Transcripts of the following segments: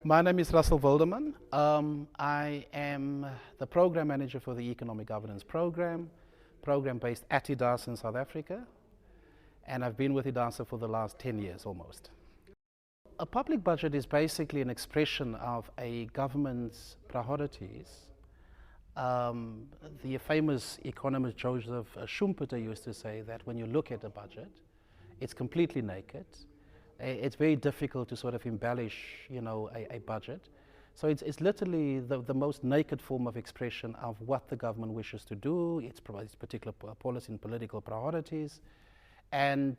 My name is Russell Wilderman. I am the program manager for the Economic Governance program based at IDASA in South Africa, and I've been with IDASA for the last 10 years almost. A public budget is basically an expression of a government's priorities. The famous economist Joseph Schumpeter used to say that when you look at a budget, it's completely naked. It's very difficult to sort of embellish, a budget. So it's literally the most naked form of expression of what the government wishes to do, its particular policy and political priorities. And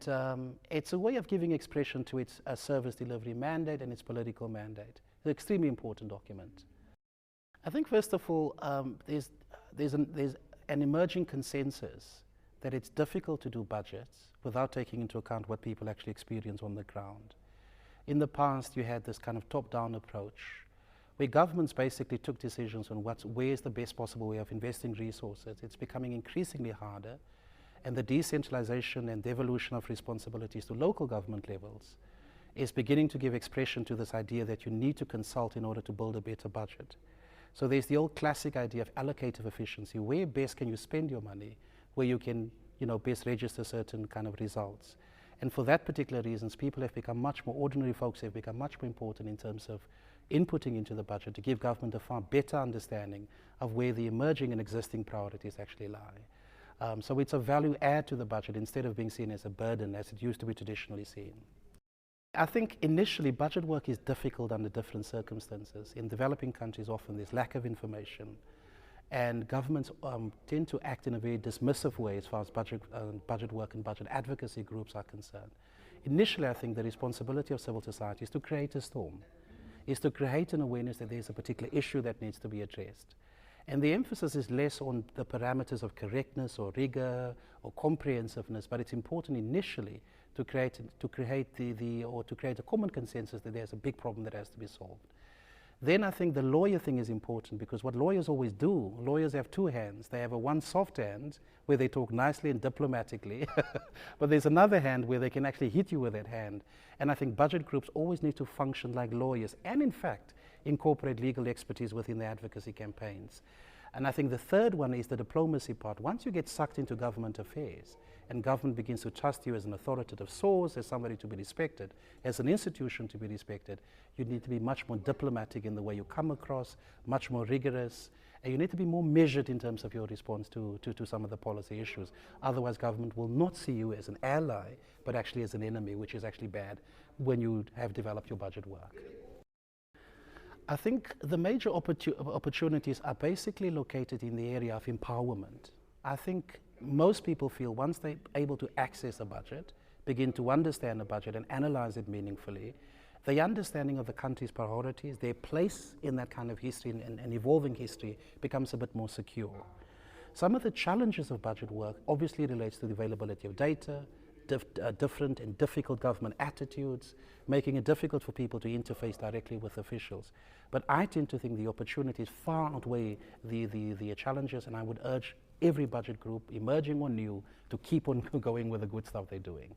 it's a way of giving expression to its service delivery mandate and its political mandate. It's an extremely important document. I think, first of all, there's an emerging consensus that it's difficult to do budgets without taking into account what people actually experience on the ground. In the past, you had this kind of top-down approach where governments basically took decisions on where's the best possible way of investing resources. It's becoming increasingly harder, and the decentralization and devolution of responsibilities to local government levels is beginning to give expression to this idea that you need to consult in order to build a better budget. So there's the old classic idea of allocative efficiency. Where best can you spend your money, where you can best register certain kind of results. And for that particular reasons, people have become ordinary folks have become much more important in terms of inputting into the budget to give government a far better understanding of where the emerging and existing priorities actually lie. So it's a value add to the budget instead of being seen as a burden as it used to be traditionally seen. I think initially budget work is difficult under different circumstances. In developing countries often there's lack of information, and governments tend to act in a very dismissive way as far as budget work and budget advocacy groups are concerned. Initially, I think the responsibility of civil society is to create a storm, is to create an awareness that there's a particular issue that needs to be addressed. And the emphasis is less on the parameters of correctness or rigor or comprehensiveness, but it's important initially to create a common consensus that there's a big problem that has to be solved. Then I think the lawyer thing is important, because what lawyers always do, lawyers have two hands. They have one soft hand where they talk nicely and diplomatically, but there's another hand where they can actually hit you with that hand. And I think budget groups always need to function like lawyers and, in fact, incorporate legal expertise within their advocacy campaigns. And I think the third one is the diplomacy part. Once you get sucked into government affairs and government begins to trust you as an authoritative source, as somebody to be respected, as an institution to be respected, you need to be much more diplomatic in the way you come across, much more rigorous, and you need to be more measured in terms of your response to some of the policy issues. Otherwise, government will not see you as an ally, but actually as an enemy, which is actually bad when you have developed your budget work. I think the major opportunities are basically located in the area of empowerment. I think most people feel once they're able to access a budget, begin to understand a budget and analyze it meaningfully, the understanding of the country's priorities, their place in that kind of history and evolving history becomes a bit more secure. Some of the challenges of budget work obviously relates to the availability of data, different and difficult government attitudes, making it difficult for people to interface directly with officials. But I tend to think the opportunities far outweigh the challenges, and I would urge every budget group, emerging or new, to keep on going with the good stuff they're doing.